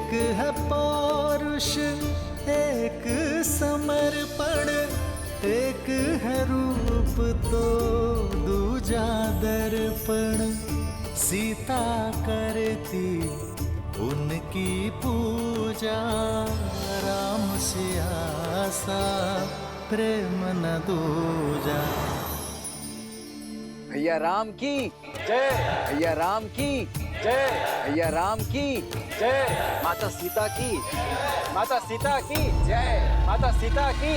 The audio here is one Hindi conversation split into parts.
एक है पौरुष, एक समर्पण, एक है रूप तो दूजा दर्पण। सीता करती उनकी पूजा, राम से आसा प्रेम न दूजा। भैया राम की जय, भैया राम की जय, भैया राम की जय, माता सीता की, माता सीता की जय, माता सीता की।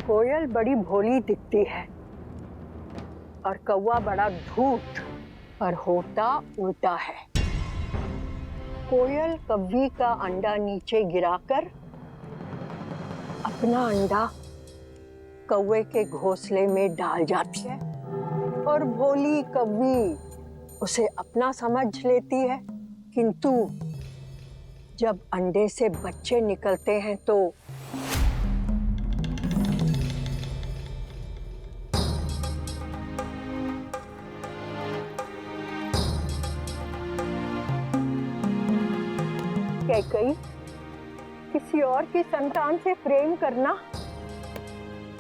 कोयल बड़ी भोली दिखती है और कौवा बड़ा धूर्त, पर होता उल्टा है। कोयल कव्वी का अंडा नीचे गिराकर अपना अंडा कौवे के घोंसले में डाल जाती है और भोली कव्वी उसे अपना समझ लेती है, किंतु जब अंडे से बच्चे निकलते हैं तो कैकई किसी और की संतान से प्रेम करना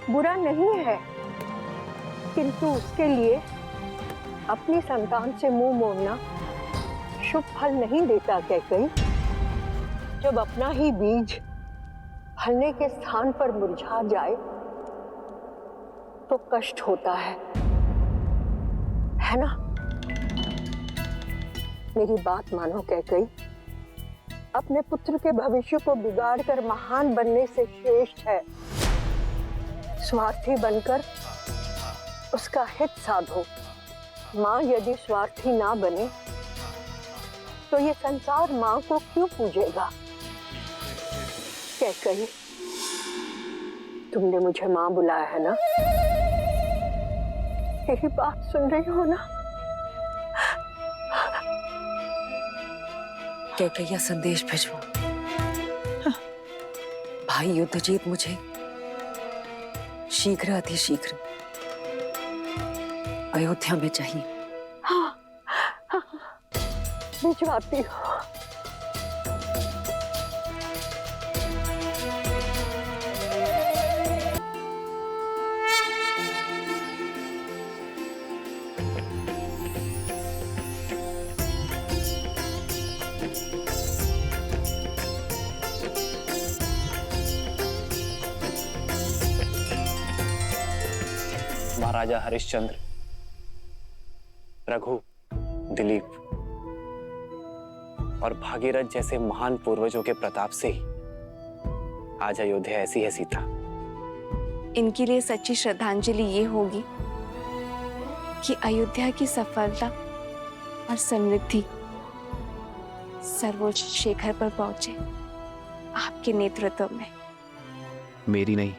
बुरा नहीं है, किंतु उसके लिए अपनी संतान से मुंह मोड़ना शुभ फल नहीं देता। कैकई, जब अपना ही बीज फलने के स्थान पर मुरझा जाए तो कष्ट होता है ना? मेरी बात मानो कैकई, अपने पुत्र के भविष्य को बिगाड़कर महान बनने से श्रेष्ठ है स्वार्थी बनकर उसका हित साधो। माँ यदि स्वार्थी ना बने तो ये संसार माँ को क्यों पूजेगा? कैकई, तुमने मुझे माँ बुलाया है ना? यही बात सुन रही हो ना? कैकैया संदेश भिजवो। भाई युद्धजीत मुझे शीघ्र अतिशीघ्र अयोध्या में चाहिए। हाँ, भिजवाती हूँ। महाराजा हरिश्चंद्र, रघु, दिलीप और भागीरथ जैसे महान पूर्वजों के प्रताप से ही आज अयोध्या ऐसी है सीता। इनके लिए सच्ची श्रद्धांजलि ये होगी कि अयोध्या की सफलता और समृद्धि सर्वोच्च शिखर पर पहुंचे आपके नेतृत्व में। मेरी नहीं,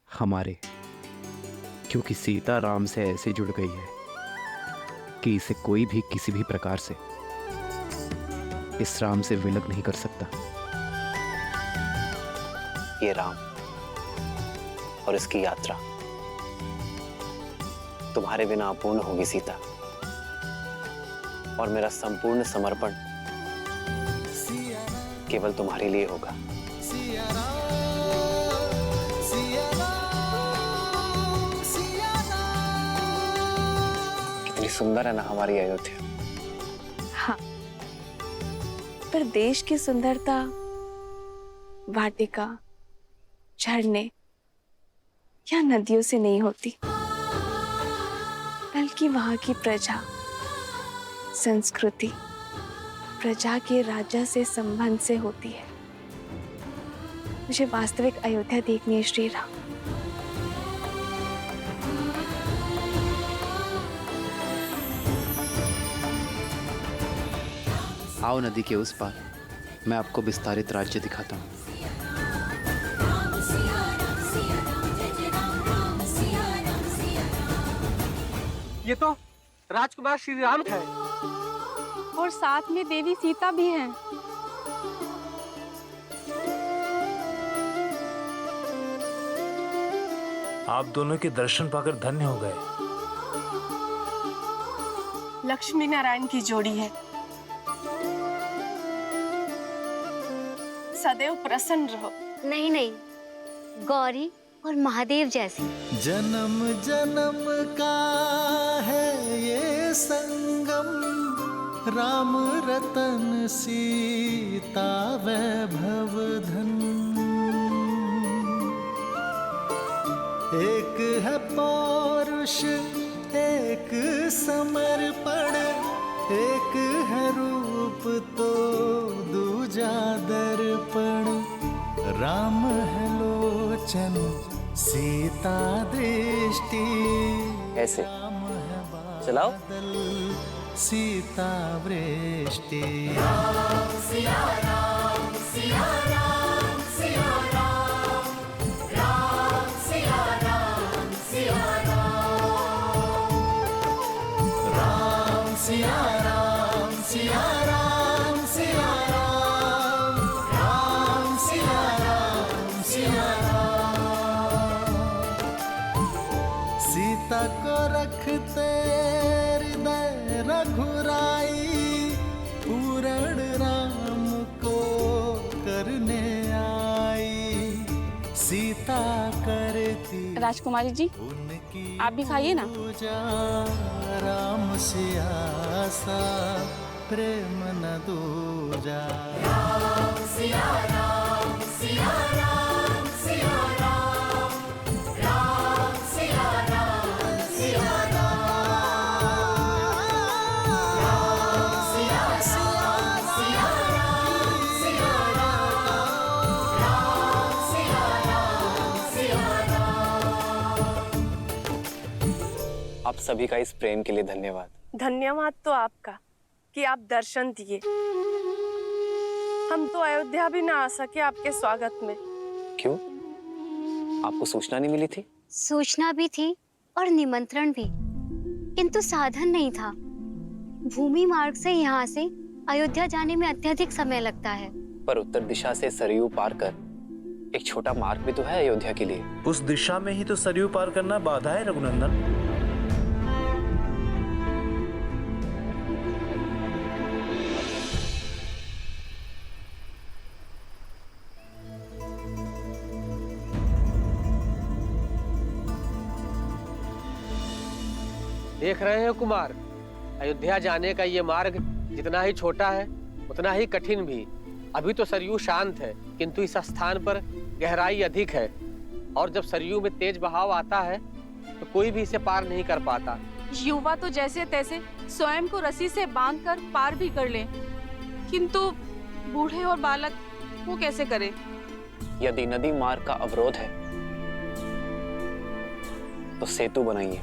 हमारे, क्योंकि सीता राम से ऐसे जुड़ गई है कि इसे कोई भी किसी भी प्रकार से इस राम से विलग नहीं कर सकता। ये राम और इसकी यात्रा तुम्हारे बिना अपूर्ण होगी सीता, और मेरा संपूर्ण समर्पण केवल तुम्हारे लिए होगा। कितनी सुंदर है ना हमारी अयोध्या। हाँ, पर देश की सुंदरता वाटिका, झरने या नदियों से नहीं होती, बल्कि वहां की प्रजा, संस्कृति, प्रजा के राजा से संबंध से होती है। मुझे वास्तविक अयोध्या देखनी है श्री राम। आओ नदी के उस पार, मैं आपको विस्तारित राज्य दिखाता हूँ। ये तो राजकुमार श्री राम है और साथ में देवी सीता भी हैं। आप दोनों के दर्शन पाकर धन्य हो गए। लक्ष्मी नारायण की जोड़ी है। सदैव प्रसन्न रहो। नहीं नहीं, गौरी और महादेव जैसी। जन्म जन्म का है ये संगम, राम रतन सीता वैभव धन। एक है पौरुष एक समर्पण, एक है रूप तो दूजा दर्पण। राम है लोचन सीता दृष्टि, ऐसे राम है चलाओ। बादल सीता वृष्टि। सिया राम सिया राम सिया राम, राम सिया राम सिया राम। सीता को रखते हृदय रघुराई, पूर्ण राम को करने आई। सीता करती राजकुमारी जी, आप भी खाइए ना। राम सियासा प्रेम न दूजा। राम सिया राम सिया राम सिया राम, राम सिया राम सिया राम, राम सिया राम सिया राम सिया राम, राम सिया राम सिया राम। आप सभी का इस प्रेम के लिए धन्यवाद। धन्यवाद तो आपका कि आप दर्शन दिए। हम तो अयोध्या भी ना आ सके आपके स्वागत में। क्यों? आपको सूचना नहीं मिली थी? सूचना भी थी और निमंत्रण भी, किंतु साधन नहीं था। भूमि मार्ग से यहाँ से अयोध्या जाने में अत्यधिक समय लगता है। पर उत्तर दिशा से सरयू पार कर एक छोटा मार्ग भी तो है अयोध्या के लिए। उस दिशा में ही तो सरयू पार करना बाधा है रघुनंदन। देख रहे हैं कुमार, अयोध्या जाने का ये मार्ग जितना ही छोटा है उतना ही कठिन भी। अभी तो सरयू शांत है, किंतु इस स्थान पर गहराई अधिक है और जब सरयू में तेज बहाव आता है तो कोई भी इसे पार नहीं कर पाता। युवा तो जैसे तैसे स्वयं को रस्सी से बांधकर पार भी कर लें, किंतु बूढ़े और बालक वो कैसे करें? यदि नदी मार्ग का अवरोध है तो सेतु बनाइए।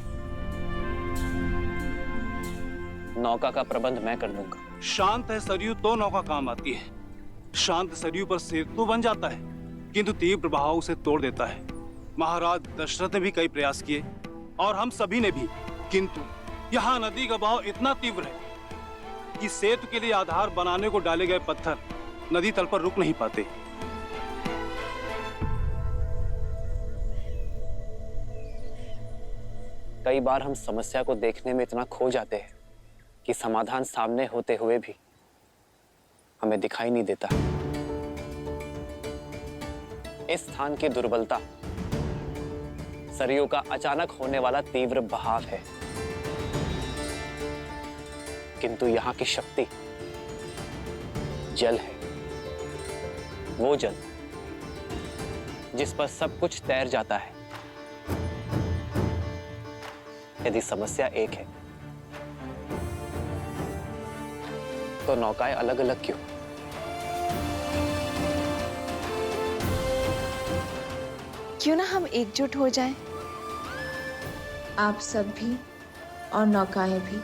नौका का प्रबंध मैं कर दूंगा। शांत है सरयू तो नौका काम आती है। शांत सरयू पर सेतु बन जाता है, किंतु तीव्र बहाव उसे तोड़ देता है। महाराज दशरथ ने भी कई प्रयास किए और हम सभी ने भी, किंतु यहाँ नदी का बहाव इतना तीव्र है कि सेतु के लिए आधार बनाने को डाले गए पत्थर नदी तल पर रुक नहीं पाते। कई बार हम समस्या को देखने में इतना खो जाते हैं कि समाधान सामने होते हुए भी हमें दिखाई नहीं देता। इस स्थान की दुर्बलता सरयू का अचानक होने वाला तीव्र बहाव है, किंतु यहाँ की शक्ति जल है। वो जल जिस पर सब कुछ तैर जाता है। यदि समस्या एक है तो नौकाएं अलग अलग क्यों? क्यों ना हम एकजुट हो जाएं? आप सब भी और नौकाएं भी,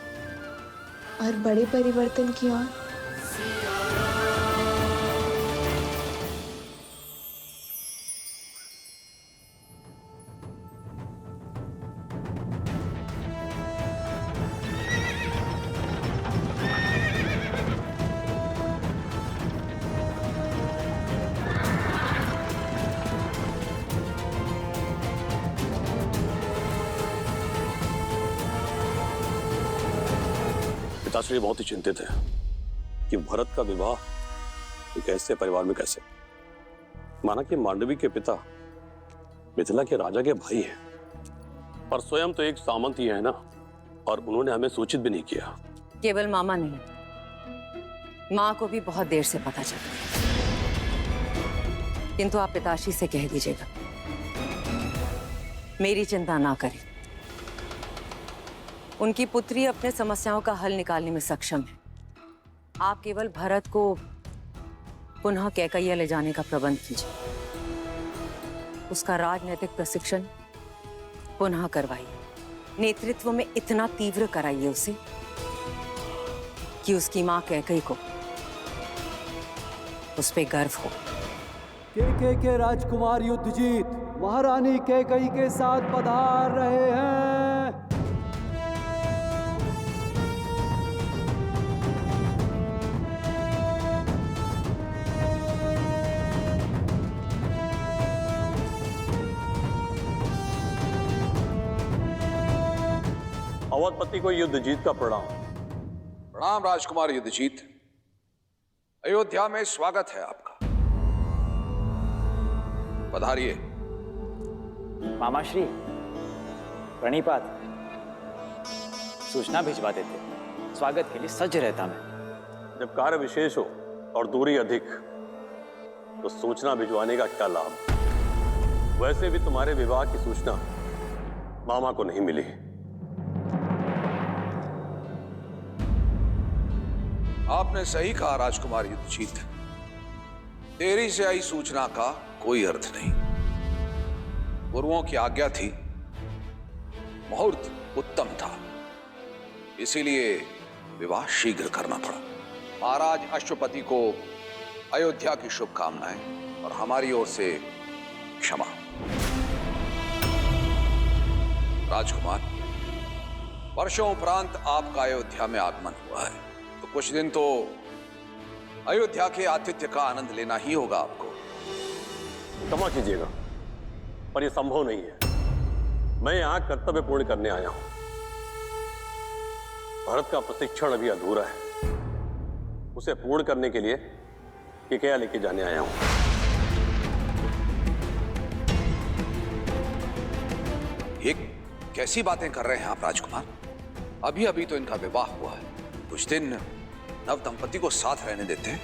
और बड़े परिवर्तन की ओर। पिताश्री बहुत ही चिंतित है कि भरत का विवाह एक ऐसे परिवार में कैसे। माना कि मांडवी के पिता मिथिला के राजा के भाई हैं, पर स्वयं तो एक सामंत ही है ना, और उन्होंने हमें सूचित भी नहीं किया। केवल मामा नहीं, माँ को भी बहुत देर से पता चला, किंतु आप पिताश्री से कह दीजिएगा मेरी चिंता ना करें। उनकी पुत्री अपने समस्याओं का हल निकालने में सक्षम है। आप केवल भरत को पुनः कैकैया ले जाने का प्रबंध कीजिए, उसका राजनीतिक प्रशिक्षण पुनः करवाइए, नेतृत्व में इतना तीव्र कराइए उसे कि उसकी मां कैकई को उस पे गर्व हो। के राजकुमार युद्धजीत महारानी कैकई के साथ पधार रहे हैं। अवधपति को युद्धजीत का प्रणाम। प्रणाम राजकुमार युद्धजीत, अयोध्या में स्वागत है आपका, पधारिए। मामाश्री प्रणिपात, सूचना भिजवा देते, स्वागत के लिए सज्ज रहता मैं। जब कार्य विशेष हो और दूरी अधिक तो सूचना भिजवाने का क्या लाभ। वैसे भी तुम्हारे विवाह की सूचना मामा को नहीं मिली। आपने सही कहा राजकुमार युद्धजीत, देरी से आई सूचना का कोई अर्थ नहीं। गुरुओं की आज्ञा थी, मुहूर्त उत्तम था, इसीलिए विवाह शीघ्र करना पड़ा। महाराज अश्वपति को अयोध्या की शुभकामनाएं और हमारी ओर से क्षमा। राजकुमार, वर्षों उपरांत आपका अयोध्या में आगमन हुआ है, तो कुछ दिन तो अयोध्या के आतिथ्य का आनंद लेना ही होगा आपको। क्षमा कीजिएगा, पर यह संभव नहीं है। मैं यहां कर्तव्य पूर्ण करने आया हूं। भरत का प्रशिक्षण अभी अधूरा है, उसे पूर्ण करने के लिए कैकैया लेके जाने आया हूं। ये कैसी बातें कर रहे हैं आप राजकुमार? अभी अभी तो इनका विवाह हुआ है, कुछ दिन नव दंपति को साथ रहने देते हैं।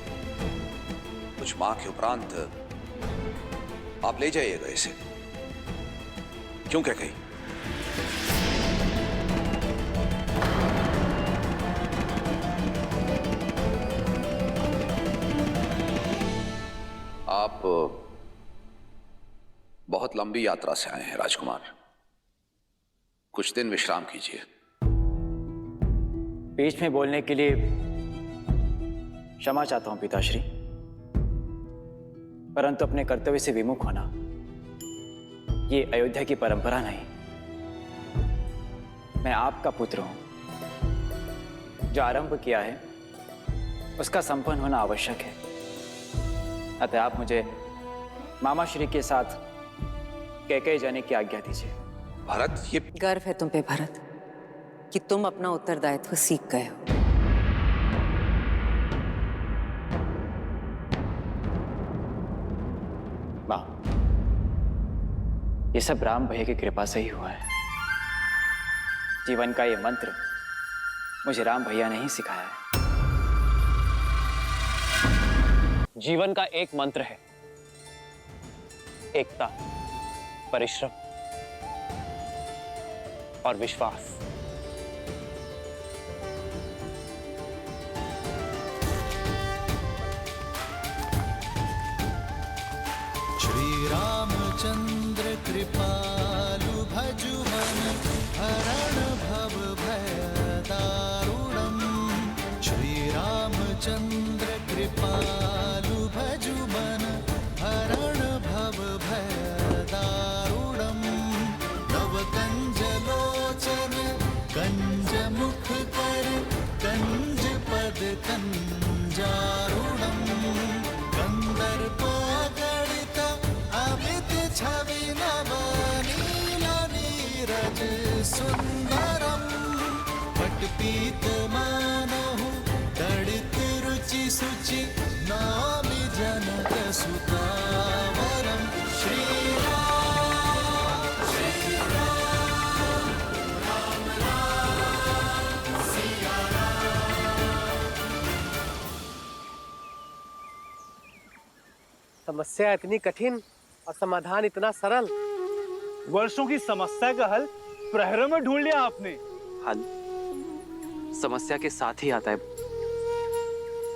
कुछ माह के उपरांत आप ले जाइएगा इसे। क्यों कैकई? आप बहुत लंबी यात्रा से आए हैं राजकुमार, कुछ दिन विश्राम कीजिए। बीच में बोलने के लिए क्षमा चाहता हूं पिताश्री, परंतु अपने कर्तव्य से विमुख होना ये अयोध्या की परंपरा नहीं। मैं आपका पुत्र हूं, जो आरंभ किया है उसका संपन्न होना आवश्यक है। अतः आप मुझे मामा श्री के साथ कैकई जाने की आज्ञा दीजिए। भरत, ये गर्व है तुम पे भरत कि तुम अपना उत्तरदायित्व सीख गए हो। मां, ये सब राम भैया की कृपा से ही हुआ है। जीवन का ये मंत्र मुझे राम भैया ने ही सिखाया है। जीवन का एक मंत्र है, एकता, परिश्रम और विश्वास। श्री रामचंद्र कृपालु भजुमन हरण भव भय दारुणम। श्री रामचंद्र कृपालु भजुमन हरण भव भय दारुणम। नव कंज लोचन कंज मुख कर कंज पद कंजारुणम। कंदर्प गणित अमित छवि नव नील नीरज सुंदरम। पटपीत मानव इच्छि नमामि जनकसुता वरं श्रीराम श्रीराम राम राम सिया समस्या इतनी कठिन और समाधान इतना सरल। वर्षों की समस्या का हल प्रहरों में ढूंढ लिया आपने। हल समस्या के साथ ही आता है,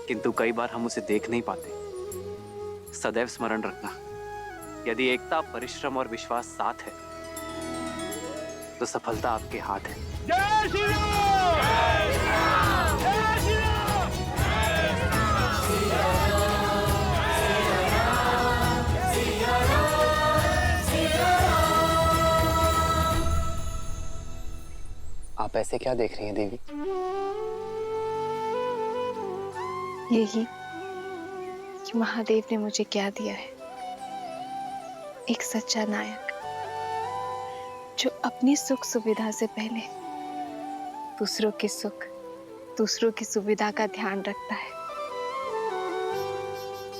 किंतु कई बार हम उसे देख नहीं पाते। सदैव स्मरण रखना, यदि एकता, परिश्रम और विश्वास साथ है तो सफलता आपके हाथ है। जय श्री राम! जय श्री राम! जय श्री राम! आप ऐसे क्या देख रही हैं देवी? यही कि महादेव ने मुझे क्या दिया है, एक सच्चा नायक जो अपनी सुख सुविधा से पहले दूसरों के सुख, दूसरों की सुविधा का ध्यान रखता है,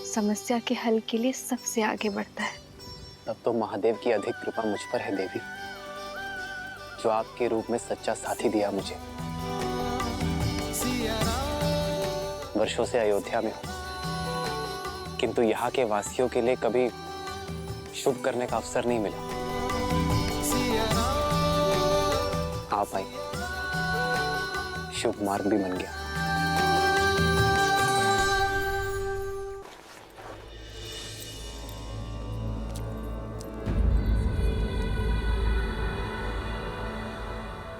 समस्या के हल के लिए सबसे आगे बढ़ता है। तब तो महादेव की अधिक कृपा मुझ पर है देवी, जो आपके रूप में सच्चा साथी दिया मुझे। वर्षों से अयोध्या में हूं, किंतु यहाँ के वासियों के लिए कभी शुभ करने का अवसर नहीं मिला। आप आई, शुभ मार्ग भी बन गया।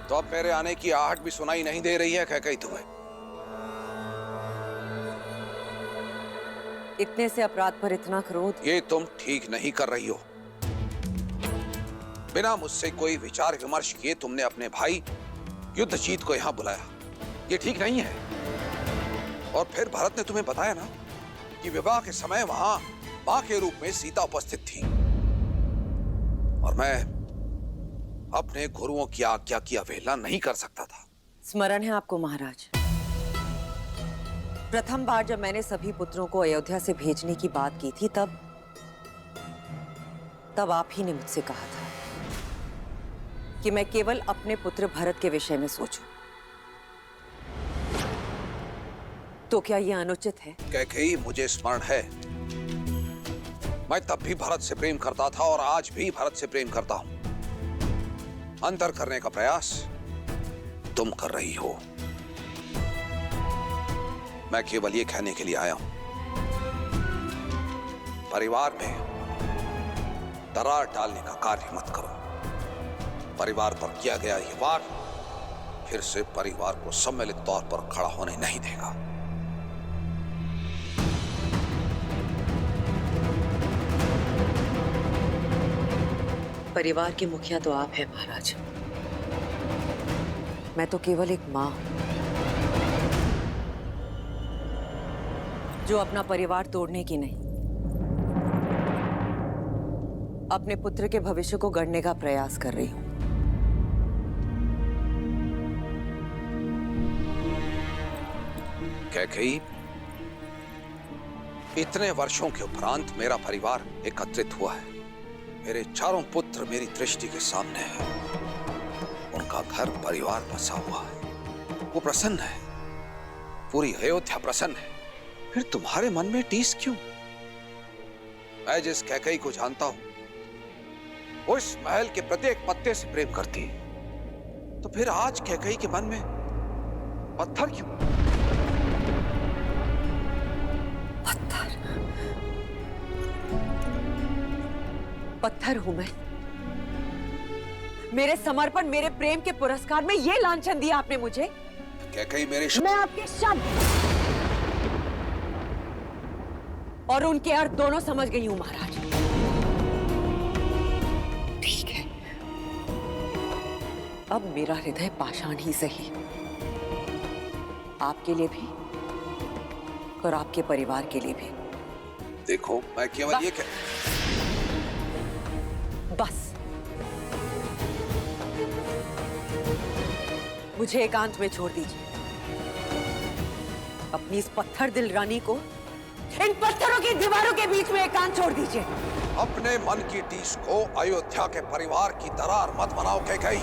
तो अब मेरे आने की आहट भी सुनाई नहीं दे रही है कैकई तुम्हें? इतने से अपराध पर इतना क्रोध? ये तुम ठीक नहीं कर रही हो। बिना मुझसे कोई विचार विमर्श किए तुमने अपने भाई युद्धजीत को यहाँ बुलाया, ये ठीक नहीं है। और फिर भरत ने तुम्हें बताया ना कि विवाह के समय वहां मां के रूप में सीता उपस्थित थी, और मैं अपने गुरुओं की आज्ञा की अवहेलना नहीं कर सकता था। स्मरण है आपको महाराज, प्रथम बार जब मैंने सभी पुत्रों को अयोध्या से भेजने की बात की थी, तब आप ही ने मुझसे कहा था कि मैं केवल अपने पुत्र भरत के विषय में सोचूं। तो क्या यह अनुचित है? कैकेयी, मुझे स्मरण है, मैं तब भी भरत से प्रेम करता था और आज भी भरत से प्रेम करता हूं। अंतर करने का प्रयास तुम कर रही हो। मैं केवल ये कहने के लिए आया हूं, परिवार में दरार डालने का कार्य मत करो। परिवार पर किया गया ये वार फिर से परिवार को सम्मिलित तौर पर खड़ा होने नहीं देगा। परिवार के मुखिया तो आप हैं महाराज, मैं तो केवल एक मां हूं जो अपना परिवार तोड़ने की नहीं, अपने पुत्र के भविष्य को गढ़ने का प्रयास कर रही हूं। कैकेयी, इतने वर्षों के उपरांत मेरा परिवार एकत्रित हुआ है। मेरे चारों पुत्र मेरी दृष्टि के सामने हैं। उनका घर परिवार बसा हुआ है, वो प्रसन्न है, पूरी अयोध्या प्रसन्न है। फिर तुम्हारे मन में टीस क्यों? मैं जिस कैकेयी को जानता हूं वो इस महल के प्रत्येक पत्ते से प्रेम करती है, तो फिर आज कैकेयी के मन में पत्थर क्यों? पत्थर हूं मैं? मेरे समर्पण, मेरे प्रेम के पुरस्कार में ये लांछन दिया आपने मुझे? कैकेयी, मेरे मैं आपके शब्द और उनके अर्थ दोनों समझ गई हूं महाराज। ठीक है, अब मेरा हृदय पाषाण ही सही, आपके लिए भी और आपके परिवार के लिए भी। देखो, मैं केवल ये बस मुझे एकांत में छोड़ दीजिए। अपनी इस पत्थर दिल रानी को इन पत्थरों की दीवारों के बीच में एक कान छोड़ दीजिए। अपने मन की टीस को अयोध्या के परिवार की दरार मत बनाओ कैकई।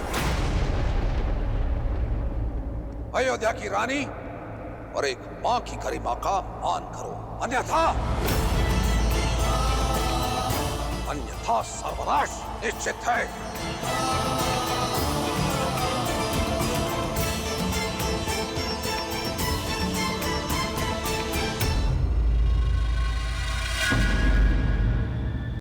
अयोध्या की रानी और एक मां की गरिमा का मान करो, अन्यथा सर्वनाश निश्चित है।